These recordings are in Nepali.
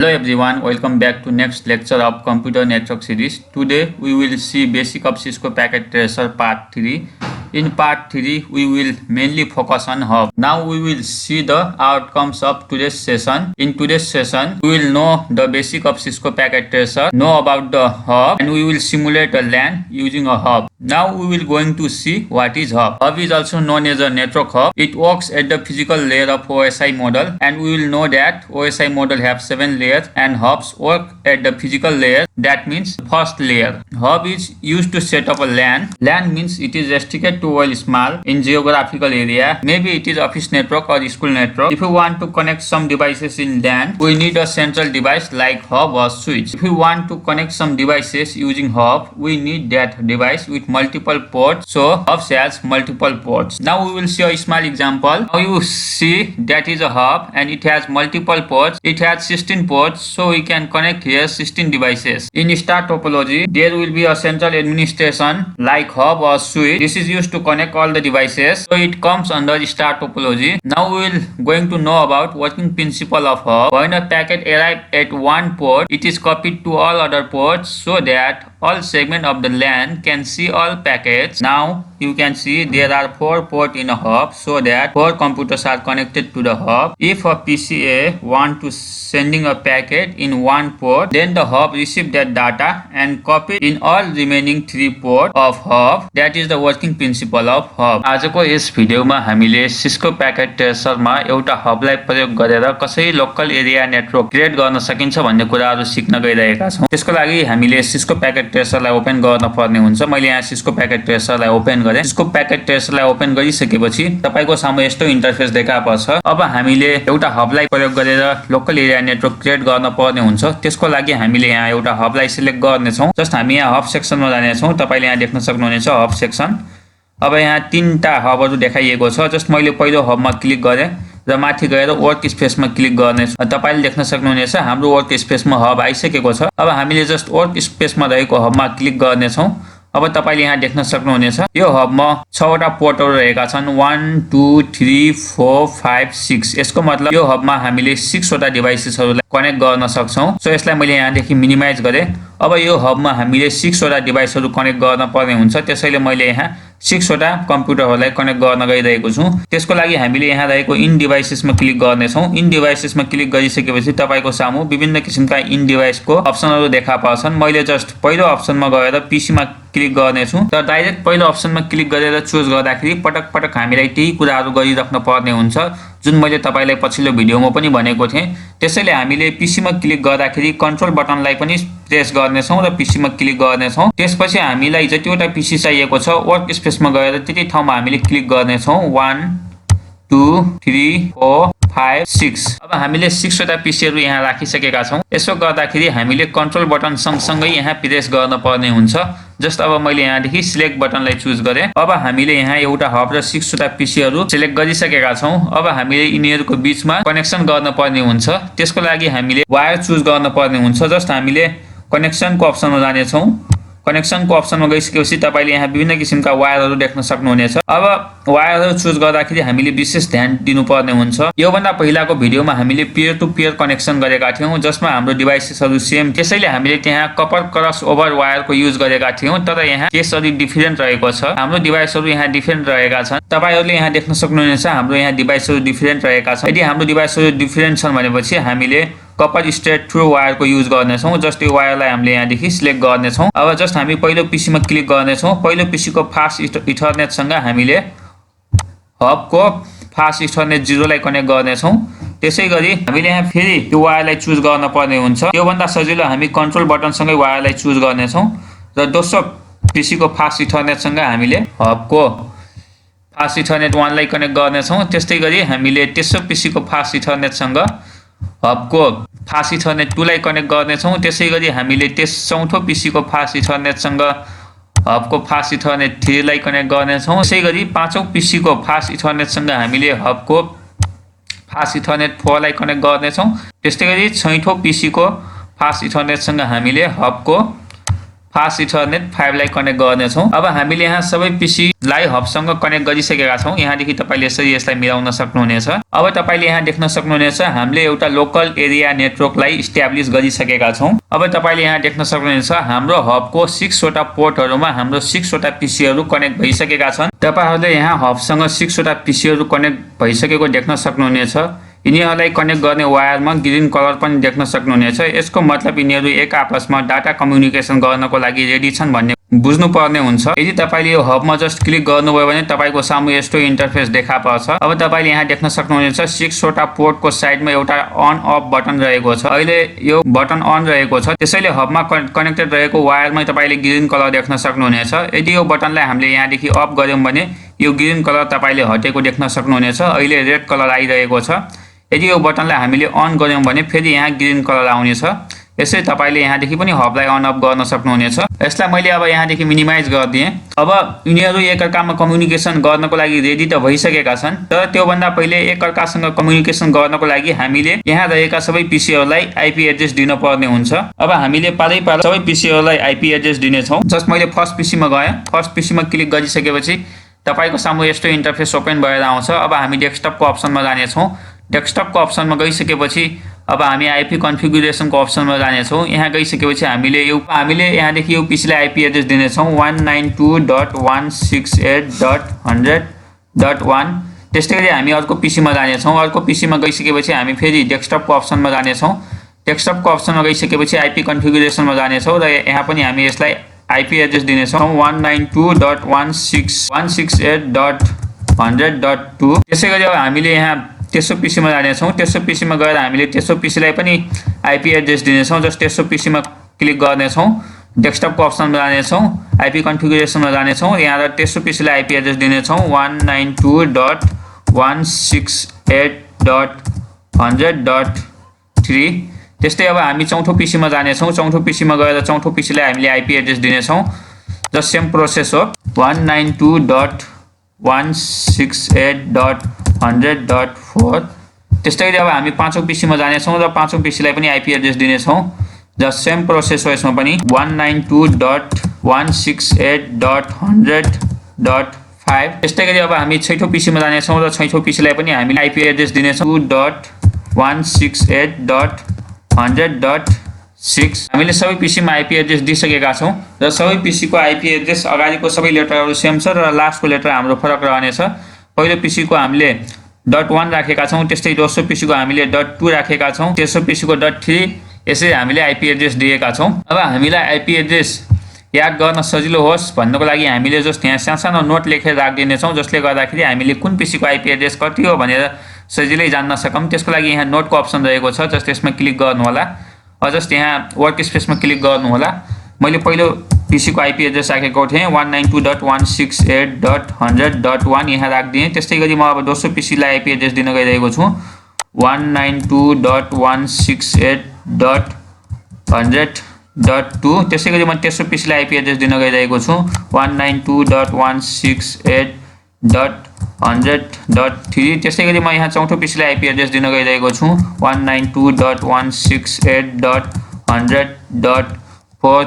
Hello everyone, welcome back to next lecture of computer network series. Today we will see basic of Cisco Packet Tracer part 3. In part 3 we will mainly focus on hub. Now we will see the outcomes of today's session. In today's session we will know the basic of Cisco Packet Tracer, know about the hub, and we will simulate a LAN using a hub. Now we will going to see what is hub. Hub is also known as a network hub. It works at the physical layer of OSI model, and we will know that OSI model have 7 layers and hubs work at the physical layer. That means first layer. Hub is used to set up a LAN. LAN means it is restricted to while small in geographical area. Maybe it is office network or school network. If you want to connect some devices in LAN, we need a central device like hub or switch. If we want to connect some devices using hub, we need that device with multiple ports. So hub has multiple ports. Now we will see a small example. Now you see that is a hub and it has multiple ports. It has 16 ports, so we can connect here 16 devices. In star topology, there will be a central administration like hub or switch. This is used to connect all the devices, so it comes under star topology. Now we will going to know about working principle of hub. When a packet arrives at one port, it is copied to all other ports so that all segments of the LAN can see all packets. Now you can see there are 4 ports in a hub, so that 4 computers are connected to the hub. If a PCA want to sending a packet in one port, then the hub receive that data and copy in all remaining 3 ports of hub. That is the working principle of hub. आजको यस भिडियोमा हामीले सिस्को प्याकेट ट्रेसरमा एउटा हबलाई प्रयोग गरेर कसरी लोकल एरिया नेटवर्क क्रिएट गर्न सकिन्छ भन्ने कुराहरू सिक्न गइरहेका छौं। त्यसको लागि हामीले सिस्को प्याकेट ट्रेसरलाई ओपन गर्न पर्ने हुन्छ। मैले यहाँ सिस्को प्याकेट ट्रेसरलाई ओपन गरे। सिस्को प्याकेट ट्रेसरलाई ओपन गरिसकेपछि तपाईको सामु यस्तो इन्टरफेस देखा पर्छ। अब हामीले एउटा हबलाई प्रयोग गरेर लोकल एरिया नेटवर्क क्रिएट गर्न पर्ने हुन्छ। त्यसको लागि हामीले यहाँ एउटा हबलाई सिलेक्ट गर्ने छौं। जस्ट हामी यहाँ हब सेक्सनमा जाने छौं। तपाईले यहाँ देख्न सक्नुहुनेछ हब सेक्सन। अब यहाँ 3टा हबहरु देखाइएको छ। जस्ट मैले पहिलो हबमा क्लिक गरे र माथि गएर वर्क स्पेसमा क्लिक गर्ने छु। तपाईले देख्न सक्नुहुनेछ हाम्रो वर्क स्पेसमा हब आइसकेको छ। अब हामीले जस्ट वर्क स्पेसमा रहेको हबमा क्लिक गर्ने छौं। अब तपाईले यहाँ देख्न सक्नुहुनेछ यो हबमा 6 वटा पोर्टहरु रहेका छन्। 1 2 3 4 5 6। यसको मतलब यो हबमा हामीले 6 वटा डिभाइसेसहरुलाई कनेक्ट गर्न सक्छौं। सो यसलाई मैले यहाँ देखि मिनिमाइज गरे। अब यो हबमा हामीले 6 वटा डिभाइसहरु कनेक्ट गर्न पर्ने हुन्छ। त्यसैले मैले यहाँ 6 वटा कम्प्युटरहरुलाई कनेक्ट गर्न गइरहेको छु। त्यसको लागि हामीले यहाँ रहेको इन डिभाइसेसमा क्लिक गर्ने छौं। इन डिभाइसेसमा क्लिक गरिसकेपछि तपाईको सामु विभिन्न किसिमका इन डिभाइसको अप्सनहरु देखा पर्छन्। मैले जस्ट पहिलो अप्सनमा गएर पीसी मा क्लिक गर्ने छु। तर डाइरेक्ट पहिलो अप्सनमा क्लिक गरेर चुज गर्दाखेरि पटक पटक हामीलाई त्यही कुराहरु गरिराख्न पर्ने हुन्छ जुन मैले तपाईलाई पछिल्लो भिडियोमा पनि भनेको थिएँ। त्यसैले हामीले पीसी मा क्लिक गर्दाखेरि कन्ट्रोल बटनलाई पनि प्रेस गर्ने छौं र पीसी मा क्लिक गर्ने छौं। त्यसपछि हामीलाई जतिवटा पीसी चाहिएको छ वर्क स्पेसमा गएर त्यति ठाउँमा हामीले क्लिक गर्ने छौं। 1 2 3 4 5 6। अब हामीले 6 वटा पीसीहरु यहाँ राखिसकेका छौं। यसो गर्दाखेरि हामीले कन्ट्रोल बटन सँगसँगै यहाँ प्रेस गर्न पर्ने हुन्छ। जस्ट अब मैले यहाँ देखि सिलेक्ट बटनलाई चुज गरे। अब हामीले यहाँ एउटा हब र 6 वटा पीसीहरु सिलेक्ट गरिसकेका छौं। अब हामीले यिनीहरुको बीचमा कनेक्सन गर्न पर्ने हुन्छ। त्यसको लागि हामीले वायर चुज गर्न पर्ने हुन्छ। जस्ट हामीले कनेक्सनको अप्सनमा जाने छौं। कनेक्सनको अप्सनमा गइसकेपछि तपाईले यहाँ विभिन्न किसिमका वायरहरु देख्न सक्नुहुनेछ। अब वायरहरु चुज गर्दाखेरि हामीले विशेष ध्यान दिनुपर्ने हुन्छ। यो भन्दा पहिलाको भिडियोमा हामीले पियर टु पियर कनेक्सन गरेका थियौं जसमा हाम्रो डिभाइसेसहरु सेम। त्यसैले हामीले त्यहाँ कपर क्रस ओभर वायरको युज गरेका थियौं। तर यहाँ केस अलि डिफरेन्ट रहेको छ। हाम्रो डिभाइसहरु यहाँ डिफरेन्ट रहेका छन्। तपाईहरुले यहाँ देख्न सक्नुहुनेछ हाम्रो यहाँ डिभाइसहरु डिफरेन्ट रहेका छन्। यदि हाम्रो डिभाइसहरु डिफरेन्ट छन् भनेपछि हामीले कपर स्ट्रेट थ्रु वायरको युज गर्ने छौं। जस्ट यो वायरलाई हामीले यहाँ देखि सिलेक्ट गर्ने छौं। अब जस्ट हामी पहिलो पीसीमा क्लिक गर्ने छौं। पहिलो पीसीको फास्ट इथरनेट सँग हामीले हबको फास्ट इथरनेट 0 लाई कनेक्ट गर्ने छौं। त्यसैगरी हामीले यहाँ फेरि यो वायरलाई चुज गर्न पर्ने हुन्छ। यो भन्दा सजिलो हामी कन्ट्रोल बटन सँगै वायरलाई चुज गर्ने छौं र दोस्रो पीसीको फास्ट इथरनेट सँग हामीले हबको फास्ट इथरनेट 1 लाई कनेक्ट गर्ने छौं। त्यस्तैगरी हामीले तेस्रो पीसीको फास्ट इथरनेट सँग हबको फास्ट इथरनेट 2 लाई कनेक्ट गर्ने छौं। त्यसैगरी हामीले चौथो पीसीको फास्ट इथरनेट सँग हबको फास्ट इथरनेट 3 लाई कनेक्ट गर्ने छौं। त्यसैगरी पाँचौं पीसीको फास्ट इथरनेट सँग हामीले हबको फास्ट इथरनेट 4 लाई कनेक्ट गर्ने छौं। त्यस्तैगरी छैठौं पीसीको फास्ट इथरनेट सँग हामीले हबको फास्ट इथरनेट 5 लाई कनेक्ट गर्नेछौँ। अब हामीले यहाँ सबै पीसी लाई हबसँग कनेक्ट गरिसकेका छौँ। यहाँदेखि तपाईले यसरी यसलाई मिलाउन सक्नुहुनेछ। अब तपाईले यहाँ देख्न सक्नुहुनेछ हामीले एउटा लोकल एरिया नेटवर्कलाई इस्टाब्लिश गरिसकेका छौँ। अब तपाईले यहाँ देख्न सक्नुहुनेछ हाम्रो हबको 6 वटा पोर्टहरुमा हाम्रो 6 वटा पीसीहरु कनेक्ट भइसकेका छन्। तपाईहरुले यहाँ हबसँग 6 वटा पीसीहरु कनेक्ट भइसकेको देख्न सक्नुहुनेछ। यिनीहरूलाई कनेक्ट गर्ने वायरमा ग्रीन कलर पनि देख्न सक्नुहुनेछ। यसको मतलब यिनीहरू एक आपसमा डाटा कम्युनिकेसन गर्नको लागि रेडी छन् भन्ने बुझ्नु पर्ने हुन्छ। यदि तपाईले यो हबमा जस्ट क्लिक गर्नुभयो भने तपाईको सामु यस्तो इन्टरफेस देखा पर्छ। अब तपाईले यहाँ देख्न सक्नुहुनेछ 6 वटा पोर्टको साइडमा एउटा अन अफ बटन रहेको छ। अहिले यो बटन अन रहेको छ, त्यसैले हबमा कनेक्टेड रहेको वायरमा तपाईले ग्रीन कलर देख्न सक्नुहुनेछ। यदि यो बटनलाई हामीले यहाँदेखि अफ गर्यौं भने यो ग्रीन कलर तपाईले हटेको देख्न सक्नुहुनेछ। अहिले रेड कलर आइरहेको छ। यदि यो बटनलाई हामीले अन गर्यौं भने फेरि यहाँ ग्रीन कलर आउनेछ। यसै तपाईले यहाँदेखि पनि हबलाई अन अफ गर्न सक्नुहुनेछ। यसलाई मैले अब यहाँदेखि मिनिमाइज गर्दिए। अब यिनीहरू एकअर्कामा कम्युनिकेसन गर्नको लागि रेडी त भइसकेका छन्, तर त्यो भन्दा पहिले एकअर्कासँग कम्युनिकेसन गर्नको लागि हामीले यहाँ रहेका सबै पीसीहरुलाई आईपी एड्रेस दिन पर्ने हुन्छ। अब हामीले पारै पारा सबै पीसीहरुलाई आईपी एड्रेस दिने छौं। जस्ट मैले फर्स्ट पीसीमा गए। फर्स्ट पीसीमा क्लिक गरिसकेपछि तपाईको सामु यस्तो इन्टरफेस ओपन भएर आउँछ। अब हामी डेस्कटपको अप्सनमा जाने छौं। डेस्कटपको अप्सनमा गइसकेपछि अब हामी आईपी कन्फिगुरेसनको अप्सनमा जाने छौं। यहाँ गइसकेपछि हामीले यहाँदेखि यो पीसीलाई आईपी एड्रेस दिने छौं 192.168.100.1। त्यसैगरी हामी अर्को पीसीमा जाने छौं। अर्को पीसीमा गइसकेपछि हामी फेरि डेस्कटपको अप्सनमा जाने छौं। डेस्कटपको अप्सनमा गइसकेपछि आईपी कन्फिगुरेसनमा जाने छौं र यहाँ पनि हामी यसलाई आईपी एड्रेस दिने छौं 192.168.100.2। त्यसैगरी अब हामीले यहाँ तेस्रो पीसीमा जाने छौं। तेस्रो पीसीमा गएर हामीले तेस्रो पीसीलाई पनि आईपी एड्रेस दिने छौं। जस्ट तेस्रो पीसीमा क्लिक गर्ने छौं। डेस्कटपको अप्सनमा जाने छौं। आईपी कन्फिगुरेसनमा जाने छौं। यहाँ तेस्रो पीसीलाई आईपी एड्रेस दिने छौं 192.168.100.3। त्यस्तै अब हामी चौथो पीसीमा जाने छौं। चौथो पीसीमा गएर चौथो पीसीलाई हामीले आईपी एड्रेस दिने छौं। जस्ट सेम प्रोसेस हो 192.168.100.4। त्यस्तै अब हामी पाँचौं पीसीमा जाने छौं र पाँचौं पीसीलाई पनि आईपी एड्रेस दिने छौं। जस्ट सेम प्रोसेस हो यसमा पनि 192.168.100.5। त्यस्तै गरी अब हामी छैठौं पीसीमा जाने छौं र छैठौं पीसीलाई पनि हामीले आईपी एड्रेस दिने छौं 2.168.100.6। हामीले सबै पीसीमा आईपी एड्रेस दिइसकेका छौं र सबै पीसीको आईपी एड्रेस अगाडिको सबै लेटरहरु सेम छ र लास्टको लेटर हाम्रो फरक रहनेछ। पहिलो पीसीको हामीले .1 राखेका छौं। त्यस्तै दोस्रो पीसीको हामीले .2 राखेका छौं। तेस्रो पीसीको .3। यसरी हामीले आईपी एड्रेस दिएका छौं। अब हामीलाई आईपी एड्रेस याद गर्न सजिलो होस् भन्नको लागि हामीले जस्ट यहाँ सानो नोट लेखेर राख्दिने छौं, जसले गर्दाखेरि हामीले कुन पीसीको आईपी एड्रेस कति हो भनेर सजिलै जान्न सकौं। त्यसको लागि यहाँ नोटको अप्सन रहेको छ। जस्ट यसमा क्लिक गर्नु होला। जस्ट यहाँ वर्क स्पेसमा क्लिक गर्नु होला। मैले पहिलो पीसीको आईपी एड्रेस राखेको थिएँ 192.168.100.1 यहाँ राख्दिए। त्यस्तै गरी म अब दोस्रो पीसीलाई आईपी एड्रेस दिन गइरहेको छु 192.168.100.2। त्यसै गरी म तेस्रो पीसीलाई आईपी एड्रेस दिन गइरहेको छु 192.168.100.3। त्यसै गरी म यहाँ चौथो पीसीलाई आईपी एड्रेस दिन गइरहेको छु 192.168.100.4।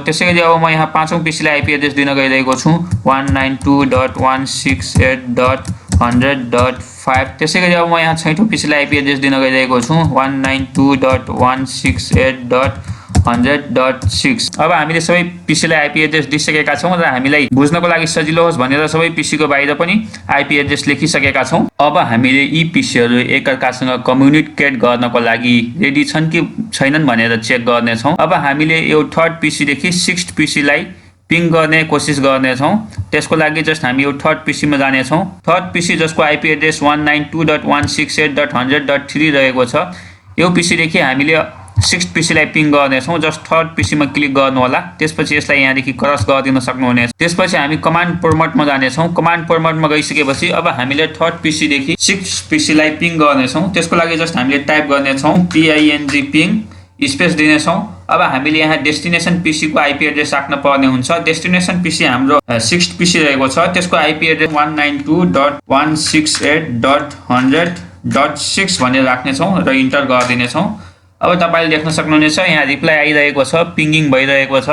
त्यसै गरी अब म यहाँ पाँचौं पीसीलाई आईपी एड्रेस दिन गइरहेको छु 192.168.100.5। त्यसै गरी अब म यहाँ छैठौं पीसीलाई आईपी एड्रेस दिन गइरहेको छु 192.168.100.6। अब हामीले सबै पीसीलाई आईपी एड्रेस दिइसकेका छौं र हामीलाई बुझ्नको लागि सजिलो होस् भनेर सबै पीसीको बाहिर पनि आईपी एड्रेस लेखिसकेका छौं। अब हामीले यी पीसीहरु एकअर्कासँग कम्युनिकेट गर्नको लागि रेडी छन् कि छैनन् भनेर चेक गर्ने छौं। अब हामीले यो थर्ड पीसी देखि सिक्स्थ पीसीलाई पिङ गर्ने कोसिस गर्ने छौं। त्यसको लागि जस्ट हामी यो थर्ड पीसीमा जाने छौं। थर्ड पीसी जसको आईपी एड्रेस 192.168.100.3 रहेको छ। यो पीसी देखि हामीले सिक्स्थ पीसीलाई पिङ गर्ने छौं। जस्ट थर्ड पीसीमा क्लिक गर्नु होला। त्यसपछि यसलाई यहाँदेखि क्रस गरिदिन सक्नुहुनेछ। त्यसपछि हामी कमान्ड फर्मेटमा जाने छौं। कमान्ड फर्मेटमा गइसकेपछि अब हामीले थर्ड पीसी देखि सिक्स्थ पीसीलाई पिङ गर्ने छौं। त्यसको लागि जस्ट हामीले टाइप गर्ने छौं ping पिङ स्पेस दिने छौं। अब हामीले यहाँ डेस्टिनेसन पीसी को आईपी एड्रेस राख्न पर्ने हुन्छ। डेस्टिनेसन पीसी हाम्रो सिक्स्थ पीसी रहेको छ। त्यसको आईपी एड्रेस 192.168.100.6 भनेर राख्ने छौं र इन्टर गरिदिने छौं। अब तपाईले देख्न सक्नुहुनेछ यहाँ रिप्लाई आइरहेको छ, पिङिङ भइरहेको छ।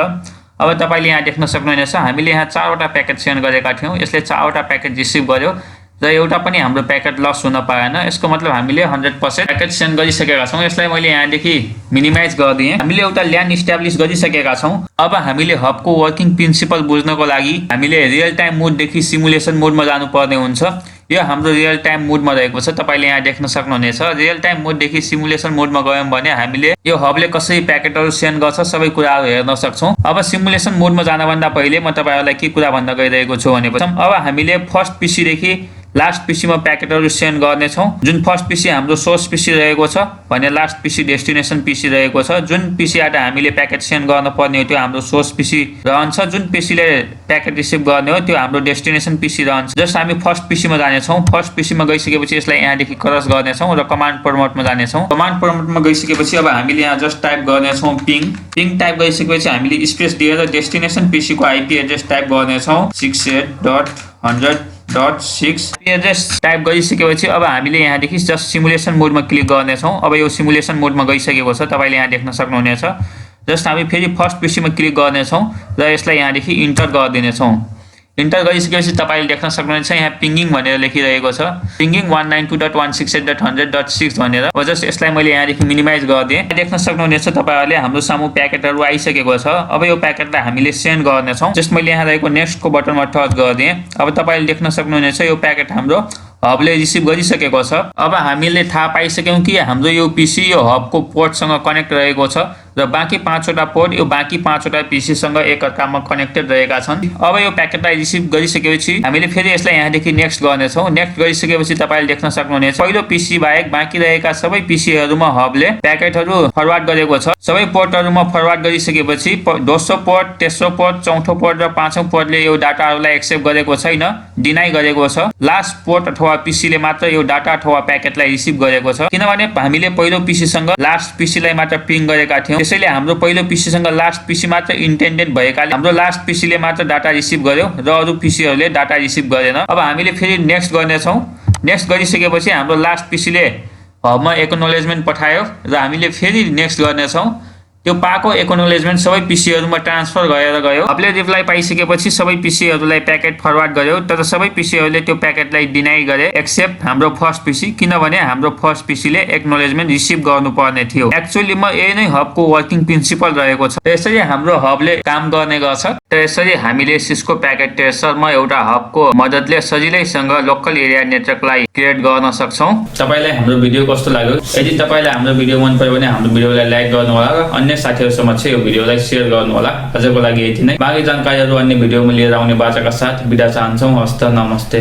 अब तपाईले यहाँ देख्न सक्नुहुनेछ हामीले यहाँ 4 वटा प्याकेट सेन्ड गरेका थियौं। यसले 4 वटा प्याकेट रिसिभ गर्यो र एउटा पनि हाम्रो प्याकेट लस हुन पाएन। यसको मतलब हामीले 100% प्याकेट सेन्ड गरिसकेका छौं। यसलाई मैले यहाँदेखि मिनिमाइज गर्दिए। हामीले एउटा ल्यान इस्टाब्लिश गरिसकेका छौं। अब हामीले हबको वर्किङ प्रिन्सिपल बुझ्नको लागि हामीले रियल टाइम मोड देखि सिमुलेसन मोडमा जानुपर्ने हुन्छ। यो हाम्रो रियल टाइम मोडमा रहेको छ। तपाईले यहाँ देख्न सक्नुहुनेछ। रियल टाइम मोड देखि सिमुलेसन मोडमा गयौं भने हामीले यो हबले कसरी प्याकेटहरु सेन्ड गर्छ सबै कुराहरु हेर्न सक्छौं। अब सिमुलेसन मोडमा जान भन्दा पहिले म तपाईहरुलाई के कुरा भन्न गइरहेको छु भनेपछि अब हामीले फर्स्ट पीसी देखि लास्ट पीसी मा प्याकेटहरु सेन्ड गर्ने छौं। जुन फर्स्ट पीसी हाम्रो सोर्स पीसी रहेको छ भने लास्ट पीसी डेस्टिनेसन पीसी रहेको छ। जुन पीसीबाट हामीले प्याकेट सेन्ड गर्न पर्ने हो त्यो हाम्रो सोर्स पीसी रहन्छ। जुन पीसीले प्याकेट रिसिभ गर्ने हो त्यो हाम्रो डेस्टिनेसन पीसी रहन्छ। जस्ट हामी फर्स्ट पीसी मा जाने छौं। फर्स्ट पीसी मा गइसकेपछि यसलाई यहाँ देखि क्रस गर्ने छौं र कमान्ड प्रम्प्टमा जाने छौं। कमान्ड प्रम्प्टमा गइसकेपछि अब हामीले यहाँ जस्ट टाइप गर्ने छौं पिङ टाइप गरिसकेपछि हामीले स्पेस दिएर डेस्टिनेसन पीसी को आईपी एड्रेस टाइप गर्ने छौं 68.100.6 एड्रेस टाइप गरिसकेपछि अब हामीले यहाँ देखि जस्ट सिमुलेसन मोडमा क्लिक गर्ने छौं। अब यो सिमुलेसन मोडमा गइसकेको छ। तपाईले यहाँ देख्न सक्नुहुनेछ। जस्ट हामी फेरि फर्स्ट पीसी मा क्लिक गर्ने छौं र यसलाई यहाँ देखि इन्टर गरिदिने छौं। इन्टर गरिसकेपछि तपाईले देख्न सक्नुहुन्छ यहाँ पिंगिङ भनेर लेखिरहेको छ। पिंगिङ 192.168.100.6 भनेर। अब जस्ट यसलाई मैले यहाँ देखि मिनिमाइज गर्दिए। देख्न सक्नुहुनेछ तपाईहरुले हाम्रो सामु प्याकेटहरु आइसकेको छ। अब यो प्याकेटलाई हामीले सेन्ड गर्ने छौं। जस्ट मैले यहाँ रहेको नेक्स्ट को बटनमा टच गर्दिए। अब तपाईले देख्न सक्नुहुनेछ यो प्याकेट हाम्रो हबले रिसिभ गरिसकेको छ। अब हामीले थाहा पाइसक्यौं कि हाम्रो यो पीसी यो हबको पोर्टसँग कनेक्ट रहेको छ र बाँकी 5 वटा पोर्ट यो बाँकी 5 वटा पीसी सँग एकअर्कामा कनेक्टेड रहेका छन्। अब यो प्याकेटलाई रिसिभ गरिसकेपछि हामीले फेरि यसलाई यहाँ देखि नेक्स्ट गर्ने छौं। नेक्स्ट गरिसकेपछि तपाईले देख्न सक्नुहुनेछ पहिलो पीसी बाहेक बाँकी रहेका सबै पीसीहरुमा हबले प्याकेटहरु फरवार्ड गरेको छ। सबै पोर्टहरुमा फरवार्ड गरिसकेपछि दोस्रो पोर्ट, तेस्रो पोर्ट, चौथो पोर्ट र पाँचौं पोर्टले यो डाटाहरुलाई एक्सेप्ट गरेको छैन, डिनाइ गरेको छ। लास्ट पोर्ट अथवा पीसीले मात्र यो डाटा अथवा प्याकेटलाई रिसिभ गरेको छ। किनभने हामीले पहिलो पीसी सँग लास्ट पीसीलाई मात्र पिङ गरेका थियौं। त्यसैले हाम्रो पहिलो पीसी सँग लास्ट पीसी मात्र इन्टेन्डेड भएकाले हाम्रो लास्ट पीसीले मात्र डाटा रिसिभ गर्यो र अरु पीसीहरुले डाटा रिसिभ गरेन। अब हामीले फेरि नेक्स्ट गर्ने छौं। नेक्स्ट गरिसकेपछि हाम्रो लास्ट पीसीले हबमा एक्नोलेजमेन्ट पठायो र हामीले फेरि नेक्स्ट गर्ने छौं। त्यो पाको एक्नोलेजमेन्ट सबै पीसीहरुमा ट्रान्सफर गरेर गयो। हबले रिप्लाई पाइसकेपछि सबै पीसीहरुलाई प्याकेट फरवार्ड गर्यो तर सबै पीसीहरुले त्यो प्याकेटलाई डिनाइ गरे एक्सेप्ट हाम्रो फर्स्ट पीसी। किनभने हाम्रो फर्स्ट पीसीले एक्नोलेजमेन्ट रिसिभ गर्नुपर्ने थियो। एक्चुअली म यही नै हबको वर्किङ प्रिन्सिपल रहेको छ। त्यसैले हाम्रो हबले काम गर्ने गर्छ। त्यसैले हामीले सिस्को प्याकेट ट्रेसरमा एउटा हबको मद्दतले सजिलैसँग लोकल एरिया नेटवर्कलाई क्रिएट गर्न सक्छौं। तपाईलाई हाम्रो भिडियो कस्तो लाग्यो? यदि तपाईलाई हाम्रो भिडियो मन पर्यो भने हाम्रो भिडियोलाई लाइक गर्नु होला र अन्य साथीहरु समक्ष यो भिडियोलाई शेयर गर्नु होला। आजको लागि यति नै। बाँकी जानकारीहरु अन्य भिडियोमा लिएर आउने बाचाका साथ बिदा चाहन्छौं। हस्त नमस्ते।